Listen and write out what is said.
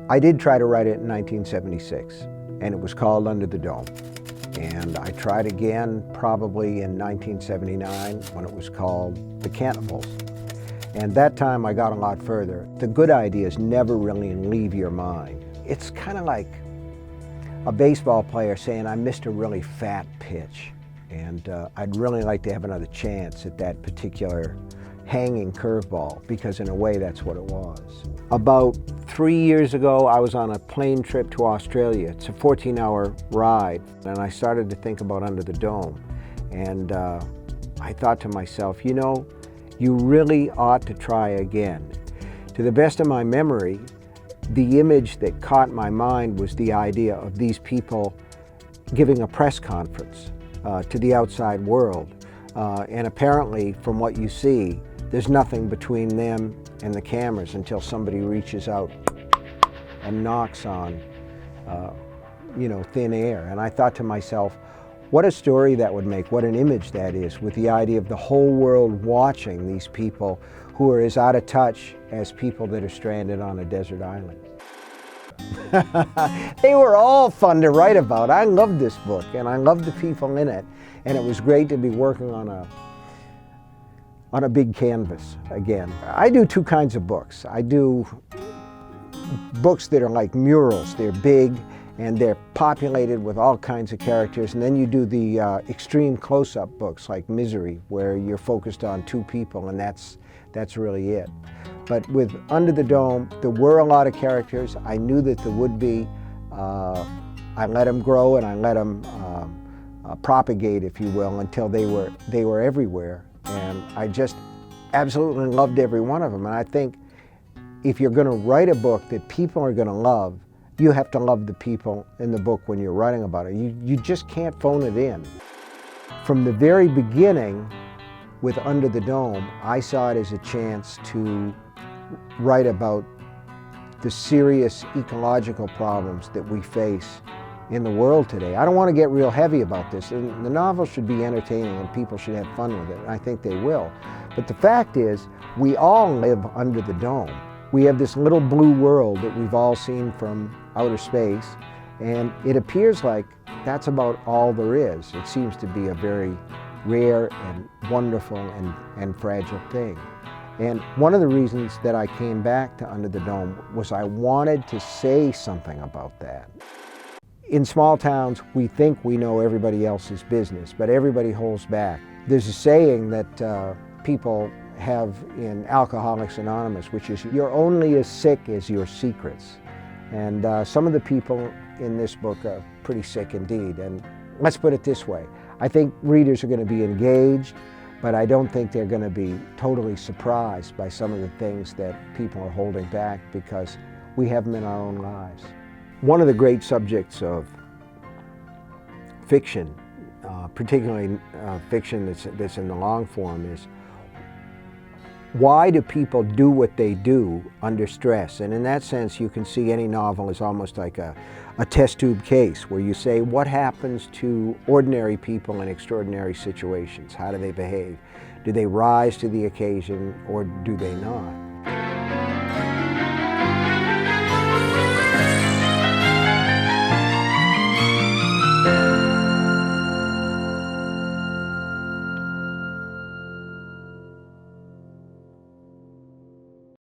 I did try to write it in 1976, and it was called Under the Dome. And I tried again probably in 1979 when it was called The Cannibals. And that time I got a lot further. The good ideas never really leave your mind. It's kind of like a baseball player saying, I missed a really fat pitch, and I'd really like to have another chance at that particular hanging curveball, because in a way that's what it was. About 3 years ago, I was on a plane trip to Australia. It's a 14-hour ride, and I started to think about Under the Dome. And I thought to myself, you know, you really ought to try again. To the best of my memory, the image that caught my mind was the idea of these people giving a press conference to the outside world. And apparently, from what you see, there's nothing between them and the cameras until somebody reaches out and knocks on, thin air. And I thought to myself, what a story that would make, what an image that is, with the idea of the whole world watching these people who are as out of touch as people that are stranded on a desert island. They were all fun to write about. I loved this book, and I loved the people in it. And it was great to be working on a big canvas again. I do two kinds of books. I do books that are like murals. They're big and they're populated with all kinds of characters. And then you do the extreme close-up books like Misery, where you're focused on two people, and that's really it. But with Under the Dome, there were a lot of characters. I knew that there would be. I let them grow and I let them propagate, if you will, until they were everywhere. And I just absolutely loved every one of them. And I think if you're going to write a book that people are going to love, you have to love the people in the book when you're writing about it. You just can't phone it in. From the very beginning, with Under the Dome, I saw it as a chance to write about the serious ecological problems that we face in the world today. I don't want to get real heavy about this. The novel should be entertaining and people should have fun with it, and I think they will. But the fact is, we all live under the dome. We have this little blue world that we've all seen from outer space, and it appears like that's about all there is. It seems to be a very rare and wonderful and fragile thing. And one of the reasons that I came back to Under the Dome was I wanted to say something about that. In small towns, we think we know everybody else's business, but everybody holds back. There's a saying that people have in Alcoholics Anonymous, which is, you're only as sick as your secrets. And some of the people in this book are pretty sick indeed. And let's put it this way. I think readers are going to be engaged, but I don't think they're going to be totally surprised by some of the things that people are holding back, because we have them in our own lives. One of the great subjects of fiction, particularly fiction that's in the long form, is why do people do what they do under stress? And in that sense, you can see any novel as almost like a test tube case, where you say, what happens to ordinary people in extraordinary situations? How do they behave? Do they rise to the occasion or do they not?